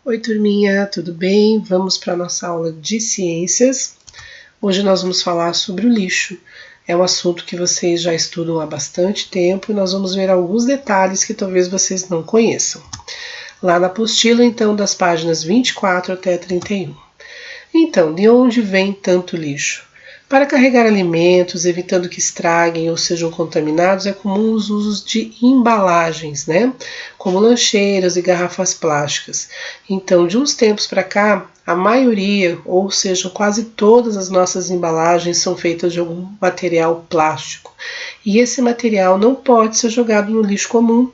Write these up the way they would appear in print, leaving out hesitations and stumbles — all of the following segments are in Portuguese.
Oi, turminha, tudo bem? Vamos para a nossa aula de ciências. Hoje nós vamos falar sobre o lixo. É um assunto que vocês já estudam há bastante tempo e nós vamos ver alguns detalhes que talvez vocês não conheçam. Lá na apostila, então, das páginas 24 até 31. Então, de onde vem tanto lixo? Para carregar alimentos, evitando que estraguem ou sejam contaminados, é comum os usos de embalagens, né? Como lancheiras e garrafas plásticas. Então, de uns tempos para cá, a maioria, ou seja, quase todas as nossas embalagens são feitas de algum material plástico. E esse material não pode ser jogado no lixo comum,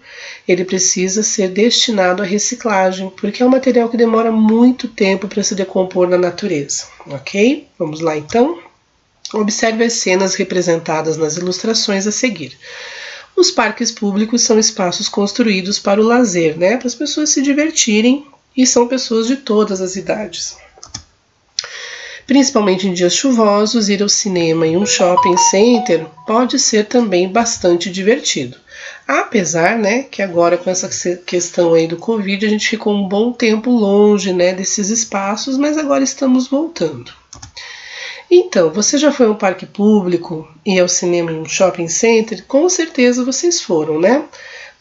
ele precisa ser destinado à reciclagem, porque é um material que demora muito tempo para se decompor na natureza, ok? Vamos lá então? Observe as cenas representadas nas ilustrações a seguir. Os parques públicos são espaços construídos para o lazer, né? Para as pessoas se divertirem, e são pessoas de todas as idades. Principalmente em dias chuvosos, ir ao cinema em um shopping center pode ser também bastante divertido. Apesar, né, que agora com essa questão aí do Covid, a gente ficou um bom tempo longe, né, desses espaços, mas agora estamos voltando. Então, você já foi a um parque público e ao cinema em um shopping center? Com certeza vocês foram, né?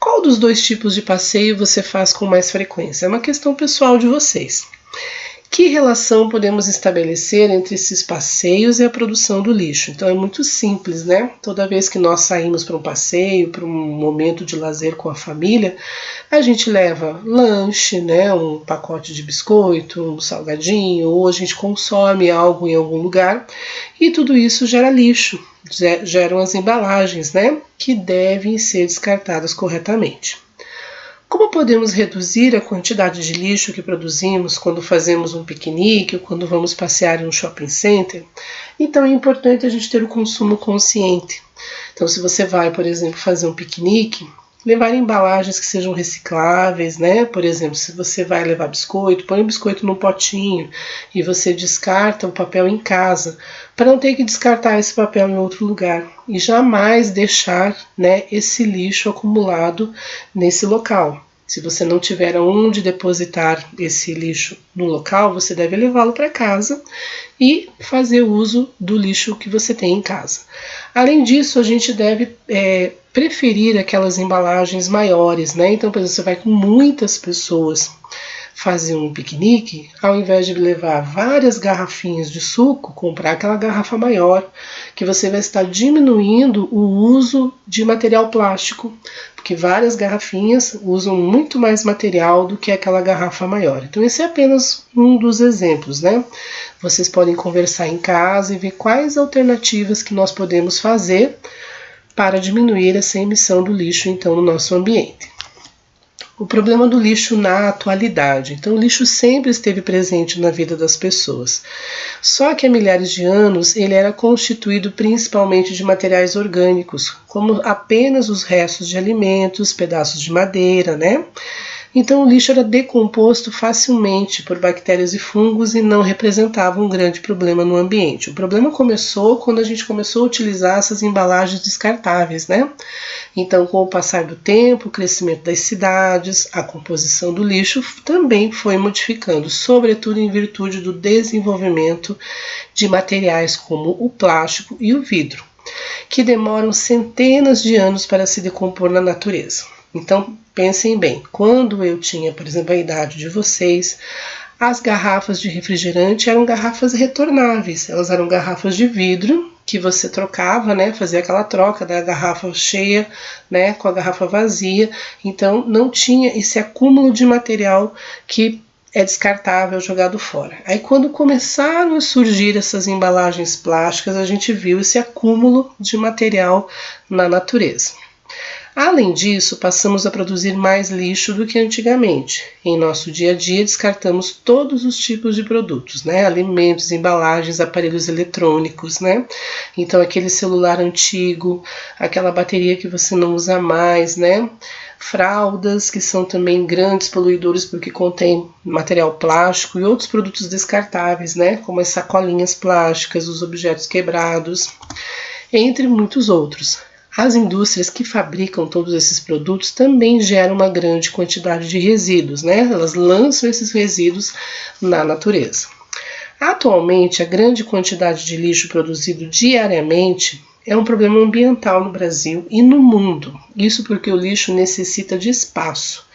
Qual dos dois tipos de passeio você faz com mais frequência? É uma questão pessoal de vocês. Que relação podemos estabelecer entre esses passeios e a produção do lixo? Então é muito simples, né? Toda vez que nós saímos para um passeio, para um momento de lazer com a família, a gente leva lanche, né? Um pacote de biscoito, um salgadinho, ou a gente consome algo em algum lugar e tudo isso gera lixo, geram as embalagens, né? Que devem ser descartadas corretamente. Como podemos reduzir a quantidade de lixo que produzimos quando fazemos um piquenique ou quando vamos passear em um shopping center? Então é importante a gente ter o consumo consciente. Então, se você vai, por exemplo, fazer um piquenique, levar embalagens que sejam recicláveis, né? Por exemplo, se você vai levar biscoito, põe o biscoito num potinho e você descarta o papel em casa, para não ter que descartar esse papel em outro lugar e jamais deixar, né, esse lixo acumulado nesse local. Se você não tiver onde depositar esse lixo no local, você deve levá-lo para casa e fazer uso do lixo que você tem em casa. Além disso, a gente deve preferir aquelas embalagens maiores, né? Então, por exemplo, você vai com muitas pessoas fazer um piquenique, ao invés de levar várias garrafinhas de suco, comprar aquela garrafa maior, que você vai estar diminuindo o uso de material plástico, porque várias garrafinhas usam muito mais material do que aquela garrafa maior. Então esse é apenas um dos exemplos, né? Vocês podem conversar em casa e ver quais alternativas que nós podemos fazer para diminuir essa emissão do lixo, então, no nosso ambiente. O problema do lixo na atualidade. Então, o lixo sempre esteve presente na vida das pessoas. Só que há milhares de anos ele era constituído principalmente de materiais orgânicos, como apenas os restos de alimentos, pedaços de madeira, né? Então, o lixo era decomposto facilmente por bactérias e fungos e não representava um grande problema no ambiente. O problema começou quando a gente começou a utilizar essas embalagens descartáveis, né? Então, com o passar do tempo, o crescimento das cidades, a composição do lixo também foi modificando, sobretudo em virtude do desenvolvimento de materiais como o plástico e o vidro, que demoram centenas de anos para se decompor na natureza. Então, pensem bem, quando eu tinha, por exemplo, a idade de vocês, as garrafas de refrigerante eram garrafas retornáveis, elas eram garrafas de vidro que você trocava, né, fazia aquela troca da garrafa cheia, né, com a garrafa vazia, então não tinha esse acúmulo de material que é descartável, jogado fora. Aí quando começaram a surgir essas embalagens plásticas, a gente viu esse acúmulo de material na natureza. Além disso, passamos a produzir mais lixo do que antigamente. Em nosso dia a dia, descartamos todos os tipos de produtos, né? Alimentos, embalagens, aparelhos eletrônicos, né? Então, aquele celular antigo, aquela bateria que você não usa mais, né? Fraldas, que são também grandes poluidores porque contêm material plástico e outros produtos descartáveis, né? Como as sacolinhas plásticas, os objetos quebrados, entre muitos outros. As indústrias que fabricam todos esses produtos também geram uma grande quantidade de resíduos, né? Elas lançam esses resíduos na natureza. Atualmente, a grande quantidade de lixo produzido diariamente é um problema ambiental no Brasil e no mundo. Isso porque o lixo necessita de espaço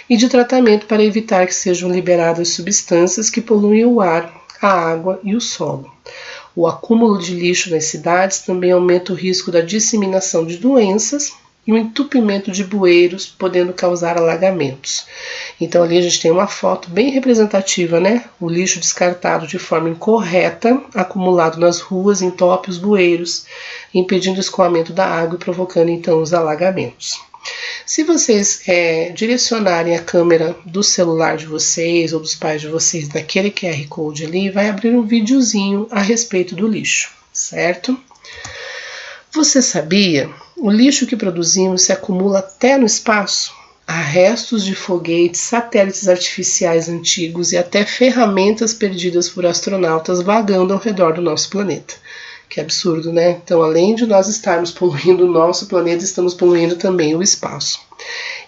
e de tratamento para evitar que sejam liberadas substâncias que poluem o ar, a água e o solo. O acúmulo de lixo nas cidades também aumenta o risco da disseminação de doenças e o entupimento de bueiros, podendo causar alagamentos. Então ali a gente tem uma foto bem representativa, né? O lixo descartado de forma incorreta, acumulado nas ruas, entope os bueiros, impedindo o escoamento da água e provocando então os alagamentos. Se vocês direcionarem a câmera do celular de vocês ou dos pais de vocês naquele QR Code ali, vai abrir um videozinho a respeito do lixo, certo? Você sabia? O lixo que produzimos se acumula até no espaço. Há restos de foguetes, satélites artificiais antigos e até ferramentas perdidas por astronautas vagando ao redor do nosso planeta. Que absurdo, né? Então, além de nós estarmos poluindo o nosso planeta, estamos poluindo também o espaço.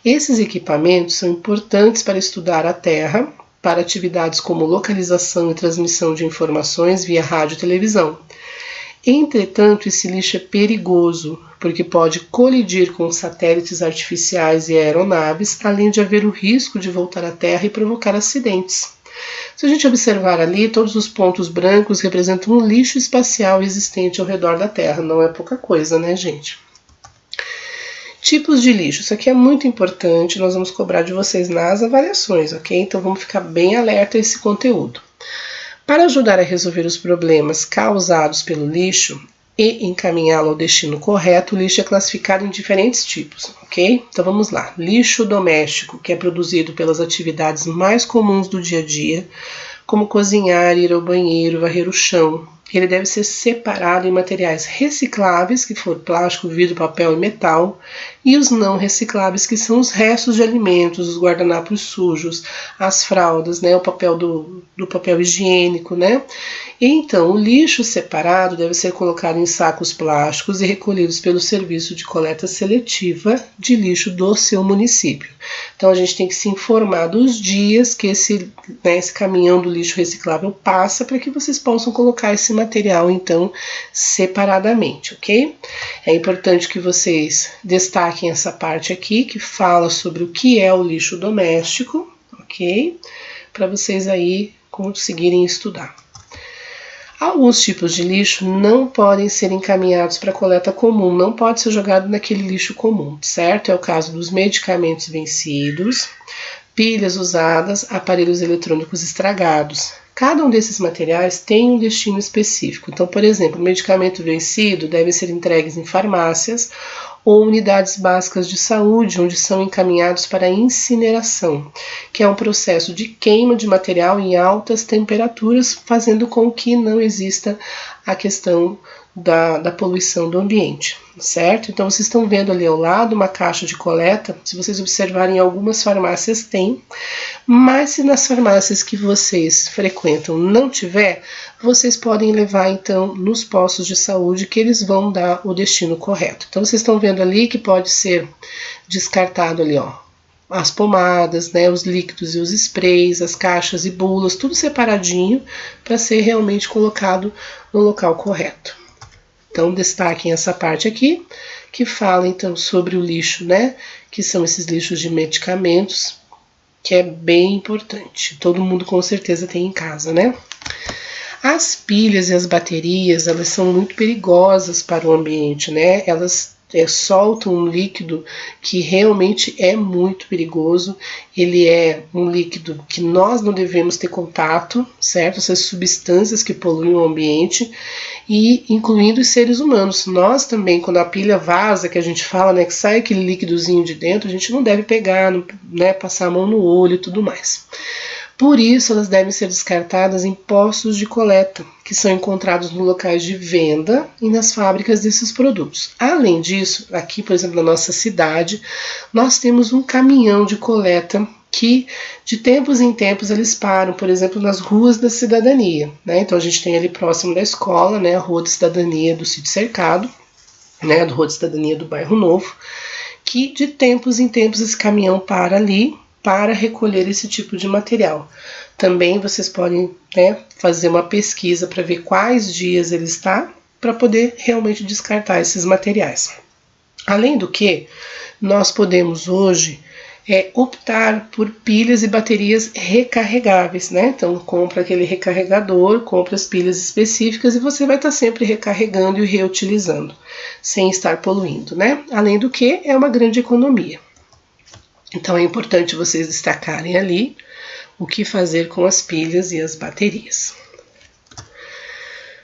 Esses equipamentos são importantes para estudar a Terra, para atividades como localização e transmissão de informações via rádio e televisão. Entretanto, esse lixo é perigoso, porque pode colidir com satélites artificiais e aeronaves, além de haver o risco de voltar à Terra e provocar acidentes. Se a gente observar ali, todos os pontos brancos representam um lixo espacial existente ao redor da Terra. Não é pouca coisa, né, gente? Tipos de lixo. Isso aqui é muito importante, nós vamos cobrar de vocês nas avaliações, ok? Então vamos ficar bem alerta a esse conteúdo. Para ajudar a resolver os problemas causados pelo lixo e encaminhá-lo ao destino correto, o lixo é classificado em diferentes tipos, ok? Então vamos lá. Lixo doméstico, que é produzido pelas atividades mais comuns do dia a dia, como cozinhar, ir ao banheiro, varrer o chão. Ele deve ser separado em materiais recicláveis, que for plástico, vidro, papel e metal, e os não recicláveis, que são os restos de alimentos, os guardanapos sujos, as fraldas, né, o papel do papel higiênico, né? Então, o lixo separado deve ser colocado em sacos plásticos e recolhidos pelo serviço de coleta seletiva de lixo do seu município. Então, a gente tem que se informar dos dias que esse caminhão do lixo reciclável passa para que vocês possam colocar esse material, então, separadamente, ok? É importante que vocês destaquem essa parte aqui, que fala sobre o que é o lixo doméstico, ok? Para vocês aí conseguirem estudar. Alguns tipos de lixo não podem ser encaminhados para coleta comum, não pode ser jogado naquele lixo comum, certo? É o caso dos medicamentos vencidos, pilhas usadas, aparelhos eletrônicos estragados. Cada um desses materiais tem um destino específico. Então, por exemplo, o medicamento vencido deve ser entregue em farmácias ou unidades básicas de saúde, onde são encaminhados para incineração, que é um processo de queima de material em altas temperaturas, fazendo com que não exista a questão da poluição do ambiente, certo? Então vocês estão vendo ali ao lado uma caixa de coleta, se vocês observarem, algumas farmácias tem, mas se nas farmácias que vocês frequentam não tiver, vocês podem levar então nos postos de saúde, que eles vão dar o destino correto. Então vocês estão vendo ali que pode ser descartado ali, ó, as pomadas, né, os líquidos e os sprays, as caixas e bulas, tudo separadinho para ser realmente colocado no local correto. Então, destaquem essa parte aqui, que fala então sobre o lixo, né? Que são esses lixos de medicamentos, que é bem importante. Todo mundo com certeza tem em casa, né? As pilhas e as baterias, elas são muito perigosas para o ambiente, né? Elas soltam um líquido que realmente é muito perigoso. Ele é um líquido que nós não devemos ter contato, certo? Essas substâncias que poluem o ambiente, e incluindo os seres humanos. Nós também, quando a pilha vaza, que a gente fala, né, que sai aquele líquidozinho de dentro, a gente não deve pegar, né, passar a mão no olho e tudo mais. Por isso, elas devem ser descartadas em postos de coleta, que são encontrados nos locais de venda e nas fábricas desses produtos. Além disso, aqui, por exemplo, na nossa cidade, nós temos um caminhão de coleta que, de tempos em tempos, eles param, por exemplo, nas ruas da cidadania, né? Então, a gente tem ali próximo da escola, né, a Rua da Cidadania do Sítio Cercado, né, do Rua de Cidadania do Bairro Novo, que de tempos em tempos esse caminhão para ali para recolher esse tipo de material. Também vocês podem, né, fazer uma pesquisa para ver quais dias ele está, para poder realmente descartar esses materiais. Além do que, nós podemos hoje optar por pilhas e baterias recarregáveis, né? Então compra aquele recarregador, compra as pilhas específicas e você vai estar sempre recarregando e reutilizando, sem estar poluindo, né? Além do que, é uma grande economia. Então é importante vocês destacarem ali o que fazer com as pilhas e as baterias.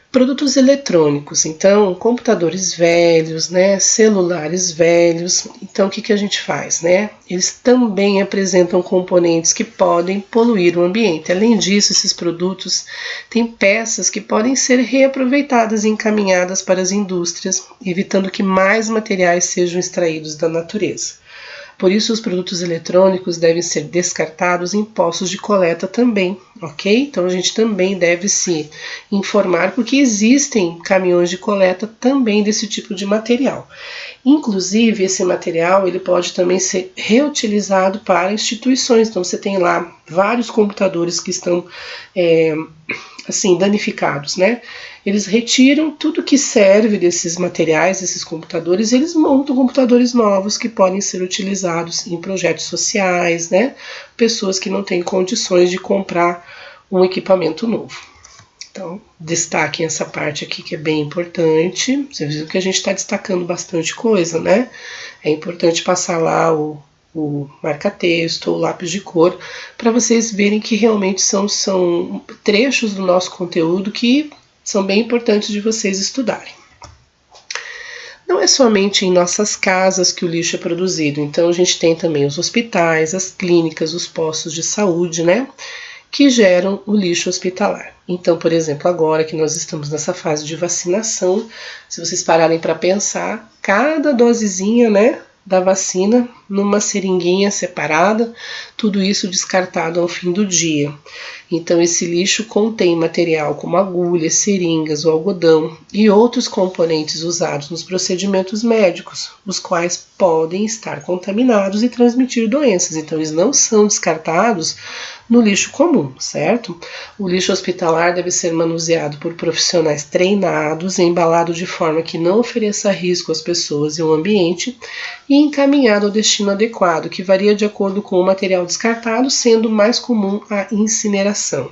Produtos eletrônicos, então, computadores velhos, né, celulares velhos. Então, o que a gente faz, né? Eles também apresentam componentes que podem poluir o ambiente. Além disso, esses produtos têm peças que podem ser reaproveitadas e encaminhadas para as indústrias, evitando que mais materiais sejam extraídos da natureza. Por isso, os produtos eletrônicos devem ser descartados em postos de coleta também, ok? Então, a gente também deve se informar, porque existem caminhões de coleta também desse tipo de material. Inclusive, esse material ele pode também ser reutilizado para instituições. Então, você tem lá vários computadores que estão assim, danificados, né? Eles retiram tudo que serve desses materiais, desses computadores, e eles montam computadores novos que podem ser utilizados em projetos sociais, né? Pessoas que não têm condições de comprar um equipamento novo. Então, destaquem essa parte aqui que é bem importante. Vocês viram que a gente está destacando bastante coisa, né? É importante passar lá o marca-texto ou lápis de cor para vocês verem que realmente são trechos do nosso conteúdo que são bem importantes de vocês estudarem. Não é somente em nossas casas que o lixo é produzido, então a gente tem também os hospitais, as clínicas, os postos de saúde, né, que geram o lixo hospitalar. Então, por exemplo, agora que nós estamos nessa fase de vacinação, se vocês pararem para pensar, cada dosezinha, né, da vacina numa seringuinha separada, tudo isso descartado ao fim do dia. Então, esse lixo contém material como agulhas, seringas, o algodão e outros componentes usados nos procedimentos médicos, os quais podem estar contaminados e transmitir doenças. Então, eles não são descartados no lixo comum, certo? O lixo hospitalar deve ser manuseado por profissionais treinados, embalado de forma que não ofereça risco às pessoas e ao ambiente e encaminhado ao destino adequado, que varia de acordo com o material descartado, sendo mais comum a incineração,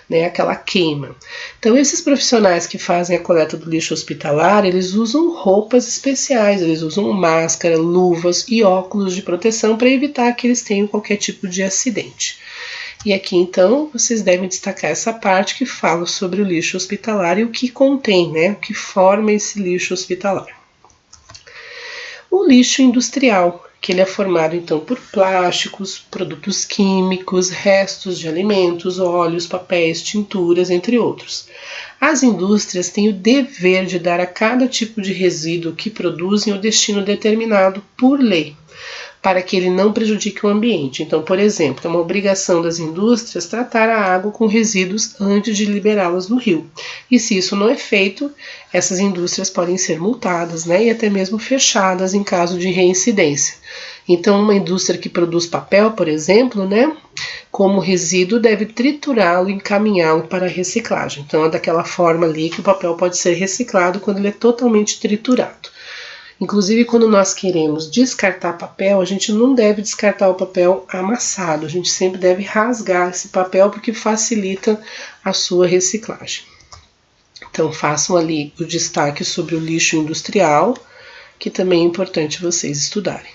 né, aquela queima. Então, esses profissionais que fazem a coleta do lixo hospitalar, eles usam roupas especiais, eles usam máscara, luvas e óculos de proteção para evitar que eles tenham qualquer tipo de acidente. E aqui, então, vocês devem destacar essa parte que fala sobre o lixo hospitalar e o que contém, né, o que forma esse lixo hospitalar. O lixo industrial, que ele é formado, então, por plásticos, produtos químicos, restos de alimentos, óleos, papéis, tinturas, entre outros. As indústrias têm o dever de dar a cada tipo de resíduo que produzem o destino determinado por lei, para que ele não prejudique o ambiente. Então, por exemplo, é uma obrigação das indústrias tratar a água com resíduos antes de liberá-las no rio. E se isso não é feito, essas indústrias podem ser multadas, né, e até mesmo fechadas em caso de reincidência. Então, uma indústria que produz papel, por exemplo, né, como resíduo, deve triturá-lo e encaminhá-lo para a reciclagem. Então, é daquela forma ali que o papel pode ser reciclado quando ele é totalmente triturado. Inclusive, quando nós queremos descartar papel, a gente não deve descartar o papel amassado, a gente sempre deve rasgar esse papel porque facilita a sua reciclagem. Então, façam ali o destaque sobre o lixo industrial, que também é importante vocês estudarem.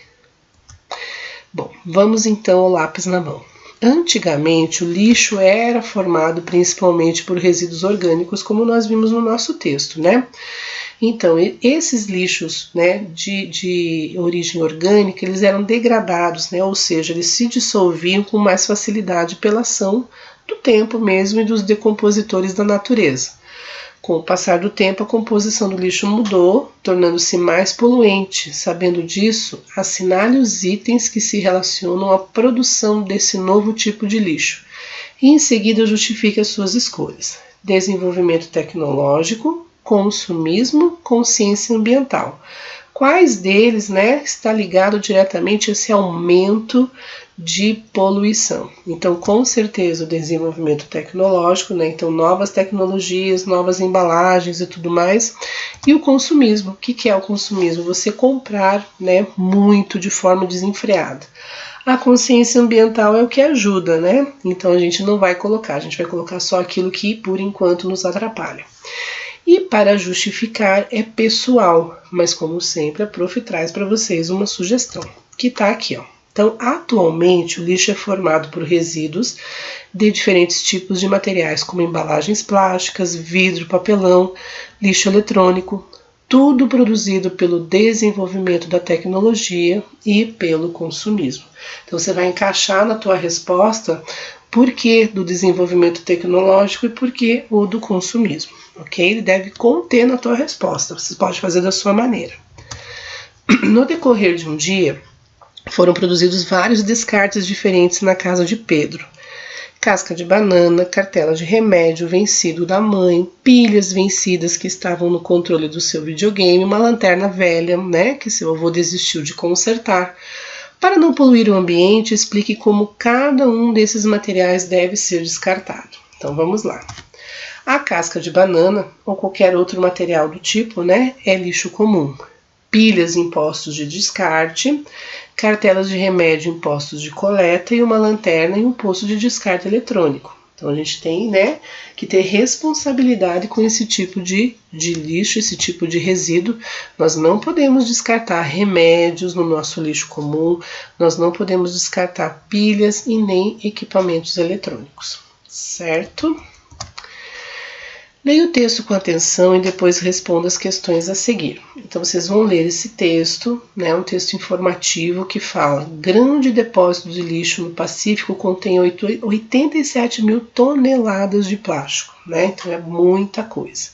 Bom, vamos então ao lápis na mão. Antigamente, o lixo era formado principalmente por resíduos orgânicos, como nós vimos no nosso texto, né? Então, esses lixos, né, de origem orgânica, eles eram degradados, né, ou seja, eles se dissolviam com mais facilidade pela ação do tempo mesmo e dos decompositores da natureza. Com o passar do tempo, a composição do lixo mudou, tornando-se mais poluente. Sabendo disso, assinale os itens que se relacionam à produção desse novo tipo de lixo e, em seguida, justifique as suas escolhas. Desenvolvimento tecnológico, consumismo, consciência ambiental. Quais deles, né, está ligado diretamente a esse aumento de poluição? Então, com certeza, o desenvolvimento tecnológico, né, então novas tecnologias, novas embalagens e tudo mais, e o consumismo. O que é o consumismo? Você comprar, né, muito de forma desenfreada. A consciência ambiental é o que ajuda, né? Então a gente não vai colocar, a gente vai colocar só aquilo que por enquanto nos atrapalha. E para justificar é pessoal, mas como sempre a Prof traz para vocês uma sugestão, que está aqui, ó. Então, atualmente o lixo é formado por resíduos de diferentes tipos de materiais, como embalagens plásticas, vidro, papelão, lixo eletrônico, tudo produzido pelo desenvolvimento da tecnologia e pelo consumismo. Então você vai encaixar na tua resposta por que do desenvolvimento tecnológico e por que o do consumismo, ok? Ele deve conter na tua resposta, você pode fazer da sua maneira. No decorrer de um dia, foram produzidos vários descartes diferentes na casa de Pedro. Casca de banana, cartela de remédio vencido da mãe, pilhas vencidas que estavam no controle do seu videogame, uma lanterna velha, né, que seu avô desistiu de consertar. Para não poluir o ambiente, explique como cada um desses materiais deve ser descartado. Então vamos lá. A casca de banana, ou qualquer outro material do tipo, né, é lixo comum. Pilhas em postos de descarte, cartelas de remédio em postos de coleta e uma lanterna em um posto de descarte eletrônico. Então a gente tem, né, que ter responsabilidade com esse tipo de lixo, esse tipo de resíduo. Nós não podemos descartar remédios no nosso lixo comum, nós não podemos descartar pilhas e nem equipamentos eletrônicos, certo? Leia o texto com atenção e depois responda as questões a seguir. Então vocês vão ler esse texto, né, um texto informativo que fala: grande depósito de lixo no Pacífico contém 87 mil toneladas de plástico, né? Então é muita coisa.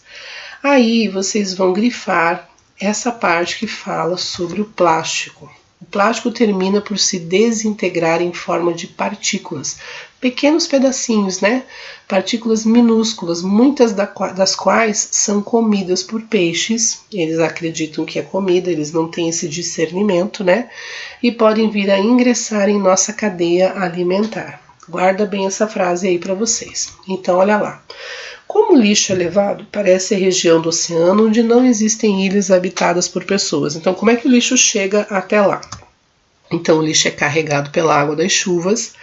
Aí vocês vão grifar essa parte que fala sobre o plástico. O plástico termina por se desintegrar em forma de partículas, pequenos pedacinhos, né? Partículas minúsculas, muitas das quais são comidas por peixes. Eles acreditam que é comida, eles não têm esse discernimento, né? E podem vir a ingressar em nossa cadeia alimentar. Guarda bem essa frase aí para vocês. Então, olha lá. Como o lixo é levado para essa região do oceano onde não existem ilhas habitadas por pessoas. Então, como é que o lixo chega até lá? Então, o lixo é carregado pela água das chuvas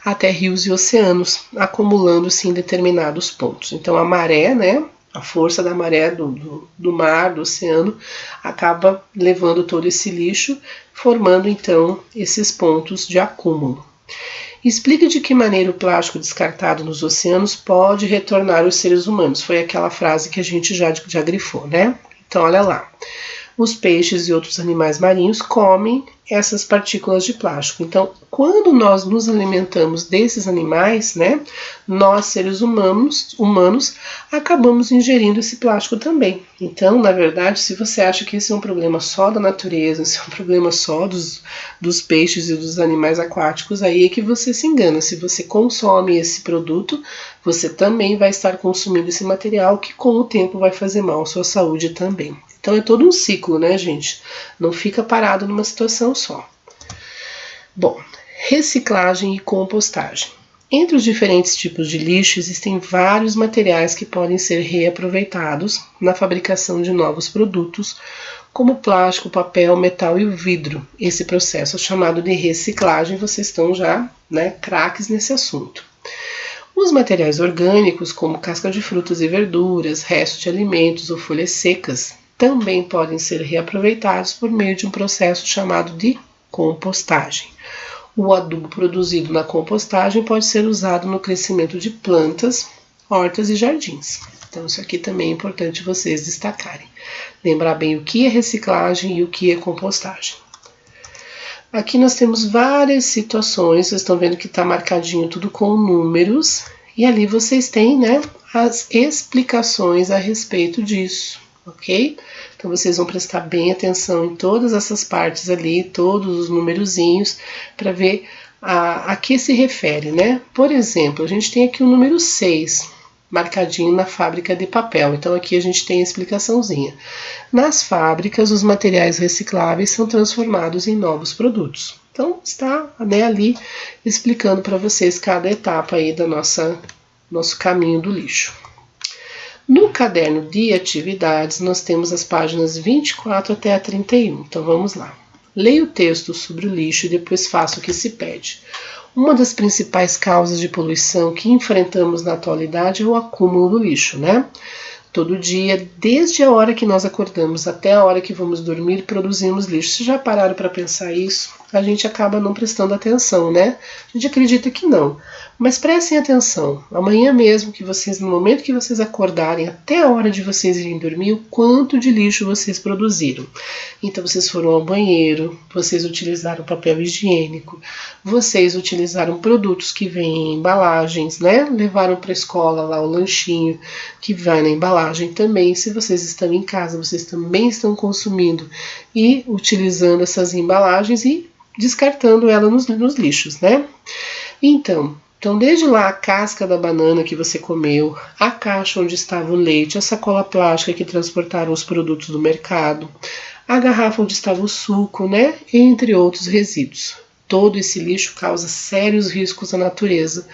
até rios e oceanos, acumulando-se em determinados pontos. Então, a maré, né, a força da maré do mar, do oceano, acaba levando todo esse lixo, formando, então, esses pontos de acúmulo. Explique de que maneira o plástico descartado nos oceanos pode retornar aos seres humanos. Foi aquela frase que a gente já grifou, né? Então, olha lá. Os peixes e outros animais marinhos comem essas partículas de plástico. Então, quando nós nos alimentamos desses animais, né, nós, seres humanos, acabamos ingerindo esse plástico também. Então, na verdade, se você acha que esse é um problema só da natureza, esse é um problema só dos peixes e dos animais aquáticos, aí é que você se engana. Se você consome esse produto, você também vai estar consumindo esse material que com o tempo vai fazer mal à sua saúde também. Então é todo um ciclo, né, gente? Não fica parado numa situação só. Bom, reciclagem e compostagem. Entre os diferentes tipos de lixo, existem vários materiais que podem ser reaproveitados na fabricação de novos produtos, como plástico, papel, metal e o vidro. Esse processo é chamado de reciclagem, vocês estão já, né, craques nesse assunto. Os materiais orgânicos, como casca de frutas e verduras, restos de alimentos ou folhas secas, também podem ser reaproveitados por meio de um processo chamado de compostagem. O adubo produzido na compostagem pode ser usado no crescimento de plantas, hortas e jardins. Então isso aqui também é importante vocês destacarem. Lembrar bem o que é reciclagem e o que é compostagem. Aqui nós temos várias situações, vocês estão vendo que está marcadinho tudo com números, e ali vocês têm, né, as explicações a respeito disso. Ok? Então vocês vão prestar bem atenção em todas essas partes ali, todos os numerozinhos, para ver a que se refere, né? Por exemplo, a gente tem aqui o número 6. marcadinho na fábrica de papel. Então aqui a gente tem a explicaçãozinha. Nas fábricas, os materiais recicláveis são transformados em novos produtos. Então está, né, ali explicando para vocês cada etapa aí da nosso caminho do lixo. No caderno de atividades, nós temos as páginas 24 até a 31. Então vamos lá. Leia o texto sobre o lixo e depois faça o que se pede. Uma das principais causas de poluição que enfrentamos na atualidade é o acúmulo do lixo, né? Todo dia, desde a hora que nós acordamos até a hora que vamos dormir, produzimos lixo. Vocês já pararam para pensar isso? A gente acaba não prestando atenção, né? A gente acredita que não. Mas prestem atenção. Amanhã mesmo, que vocês, no momento que vocês acordarem, até a hora de vocês irem dormir, o quanto de lixo vocês produziram. Então, vocês foram ao banheiro, vocês utilizaram papel higiênico, vocês utilizaram produtos que vêm em embalagens, né? Levaram para a escola lá o lanchinho que vai na embalagem também. Se vocês estão em casa, vocês também estão consumindo e utilizando essas embalagens e descartando ela nos lixos, né? Então, desde lá a casca da banana que você comeu, a caixa onde estava o leite, a sacola plástica que transportaram os produtos do mercado, a garrafa onde estava o suco, né? Entre outros resíduos. Todo esse lixo causa sérios riscos à natureza,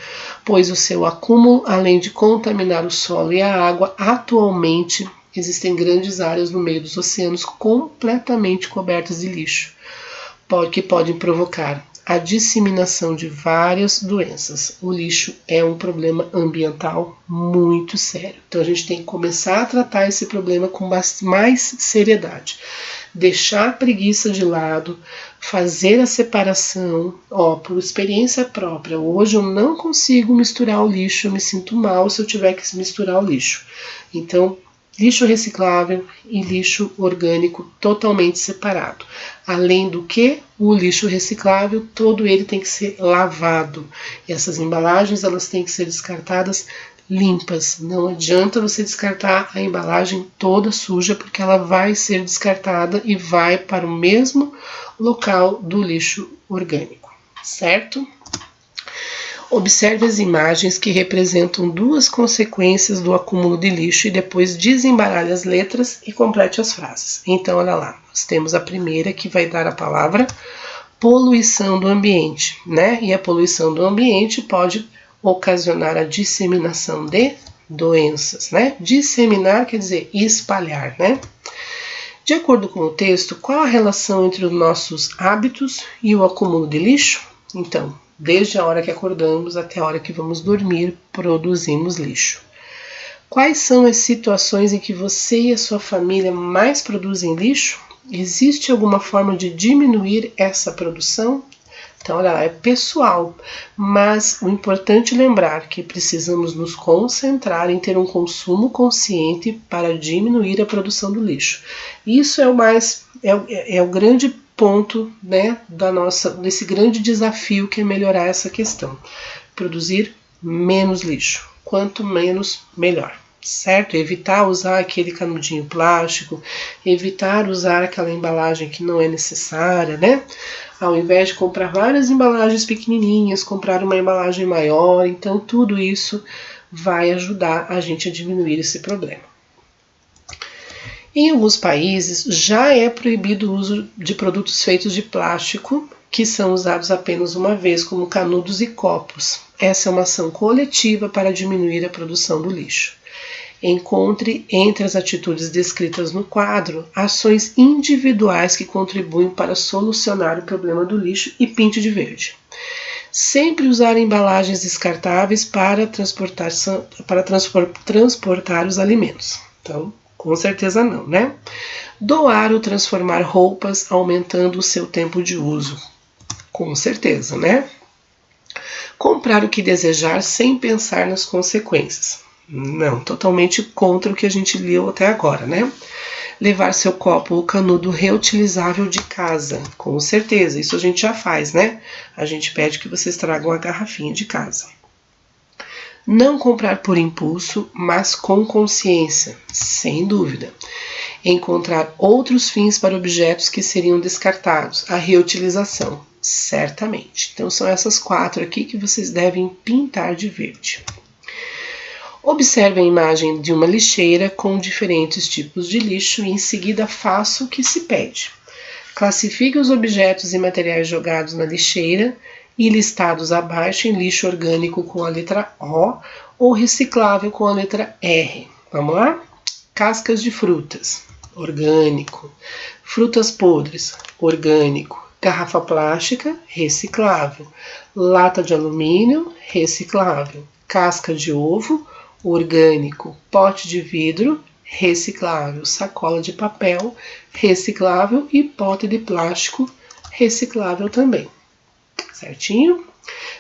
pois o seu acúmulo, além de contaminar o solo e a água, atualmente existem grandes áreas no meio dos oceanos completamente cobertas de lixo, que podem provocar a disseminação de várias doenças. O lixo é um problema ambiental muito sério. Então a gente tem que começar a tratar esse problema com mais seriedade. Deixar a preguiça de lado, fazer a separação, por experiência própria. Hoje eu não consigo misturar o lixo, eu me sinto mal se eu tiver que misturar o lixo. Então, lixo reciclável e lixo orgânico totalmente separado. Além do que, o lixo reciclável, todo ele tem que ser lavado. E essas embalagens, elas têm que ser descartadas limpas. Não adianta você descartar a embalagem toda suja, porque ela vai ser descartada e vai para o mesmo local do lixo orgânico, certo? Observe as imagens que representam duas consequências do acúmulo de lixo e depois desembaralhe as letras e complete as frases. Então, olha lá, nós temos a primeira que vai dar a palavra poluição do ambiente, né? E a poluição do ambiente pode ocasionar a disseminação de doenças, né? Disseminar quer dizer espalhar, né? De acordo com o texto, qual a relação entre os nossos hábitos e o acúmulo de lixo? Então, desde a hora que acordamos até a hora que vamos dormir, produzimos lixo. Quais são as situações em que você e a sua família mais produzem lixo? Existe alguma forma de diminuir essa produção? Então, olha lá, é pessoal, mas o importante é lembrar que precisamos nos concentrar em ter um consumo consciente para diminuir a produção do lixo. Isso é o grande ponto, né, desse grande desafio que é melhorar essa questão. Produzir menos lixo. Quanto menos, melhor. Certo? Evitar usar aquele canudinho plástico, evitar usar aquela embalagem que não é necessária, né? Ao invés de comprar várias embalagens pequenininhas, comprar uma embalagem maior. Então, tudo isso vai ajudar a gente a diminuir esse problema. Em alguns países, já é proibido o uso de produtos feitos de plástico, que são usados apenas uma vez, como canudos e copos. Essa é uma ação coletiva para diminuir a produção do lixo. Encontre entre as atitudes descritas no quadro ações individuais que contribuem para solucionar o problema do lixo e pinte de verde. Sempre usar embalagens descartáveis para transportar os alimentos. Então, com certeza não, né? Doar ou transformar roupas, aumentando o seu tempo de uso. Com certeza, né? Comprar o que desejar sem pensar nas consequências. Não, totalmente contra o que a gente leu até agora, né? Levar seu copo ou canudo reutilizável de casa. Com certeza, isso a gente já faz, né? A gente pede que vocês tragam a garrafinha de casa. Não comprar por impulso, mas com consciência, sem dúvida. Encontrar outros fins para objetos que seriam descartados, a reutilização, certamente. Então são essas 4 aqui que vocês devem pintar de verde. Observe a imagem de uma lixeira com diferentes tipos de lixo e em seguida faça o que se pede. Classifique os objetos e materiais jogados na lixeira e listados abaixo em lixo orgânico com a letra O ou reciclável com a letra R. Vamos lá? Cascas de frutas, orgânico. Frutas podres, orgânico. Garrafa plástica, reciclável. Lata de alumínio, reciclável. Casca de ovo, orgânico. Pote de vidro, reciclável. Sacola de papel, reciclável. E pote de plástico, reciclável também. Certinho?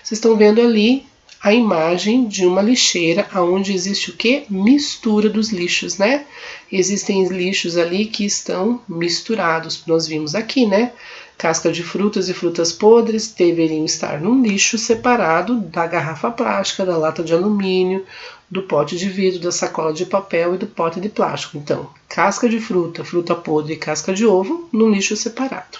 Vocês estão vendo ali a imagem de uma lixeira onde existe o que? Mistura dos lixos, né? Existem lixos ali que estão misturados. Nós vimos aqui, né? Casca de frutas e frutas podres deveriam estar num lixo separado da garrafa plástica, da lata de alumínio, do pote de vidro, da sacola de papel e do pote de plástico. Então, casca de fruta, fruta podre e casca de ovo num lixo separado.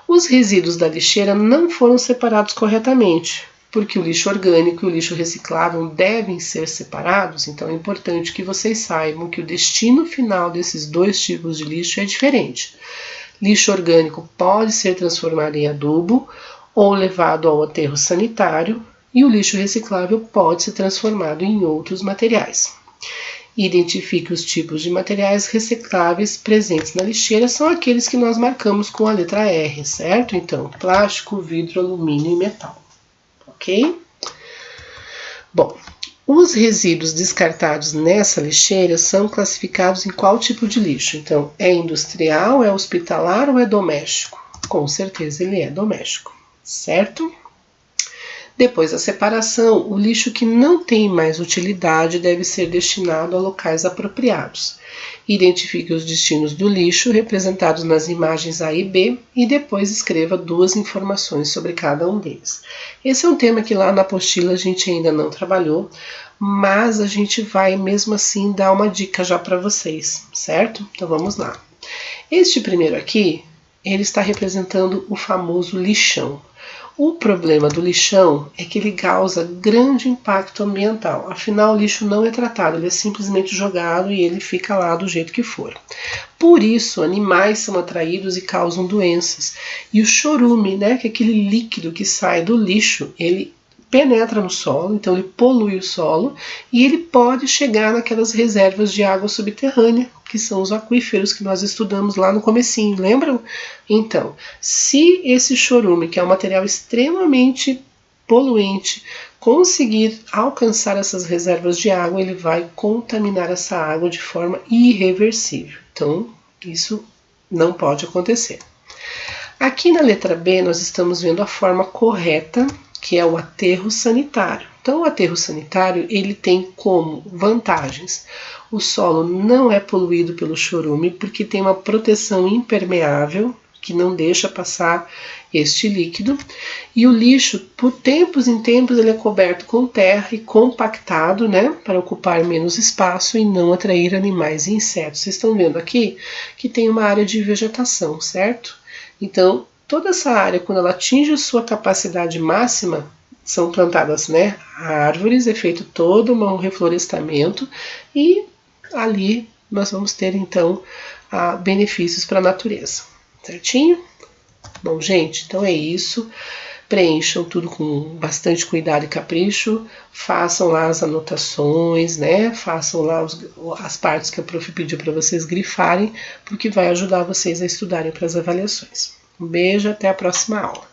Os resíduos da lixeira não foram separados corretamente, porque o lixo orgânico e o lixo reciclável devem ser separados, então é importante que vocês saibam que o destino final desses dois tipos de lixo é diferente. Lixo orgânico pode ser transformado em adubo ou levado ao aterro sanitário, e o lixo reciclável pode ser transformado em outros materiais. Identifique os tipos de materiais recicláveis presentes na lixeira, são aqueles que nós marcamos com a letra R, certo? Então, plástico, vidro, alumínio e metal. Ok? Bom, os resíduos descartados nessa lixeira são classificados em qual tipo de lixo? Então, é industrial, é hospitalar ou é doméstico? Com certeza ele é doméstico, certo? Depois da separação, o lixo que não tem mais utilidade deve ser destinado a locais apropriados. Identifique os destinos do lixo representados nas imagens A e B e depois escreva 2 informações sobre cada um deles. Esse é um tema que lá na apostila a gente ainda não trabalhou, mas a gente vai mesmo assim dar uma dica já para vocês, certo? Então vamos lá. Este primeiro aqui, ele está representando o famoso lixão. O problema do lixão é que ele causa grande impacto ambiental, afinal o lixo não é tratado, ele é simplesmente jogado e ele fica lá do jeito que for. Por isso, animais são atraídos e causam doenças. E o chorume, né, que é aquele líquido que sai do lixo, ele penetra no solo, então ele polui o solo e ele pode chegar naquelas reservas de água subterrânea, que são os aquíferos que nós estudamos lá no comecinho, lembram? Então, se esse chorume, que é um material extremamente poluente, conseguir alcançar essas reservas de água, ele vai contaminar essa água de forma irreversível. Então, isso não pode acontecer. Aqui na letra B, nós estamos vendo a forma correta, que é o aterro sanitário. Então, o aterro sanitário, ele tem como vantagens: o solo não é poluído pelo chorume, porque tem uma proteção impermeável, que não deixa passar este líquido, e o lixo, por tempos em tempos, ele é coberto com terra e compactado, né, para ocupar menos espaço e não atrair animais e insetos. Vocês estão vendo aqui que tem uma área de vegetação, certo? Então, toda essa área, quando ela atinge a sua capacidade máxima, são plantadas, né, árvores, é feito todo um reflorestamento e ali nós vamos ter então benefícios para a natureza, certinho? Bom, gente, então é isso. Preencham tudo com bastante cuidado e capricho, façam lá as anotações, né? Façam lá as partes que a prof pediu para vocês grifarem, porque vai ajudar vocês a estudarem para as avaliações. Um beijo, até a próxima aula.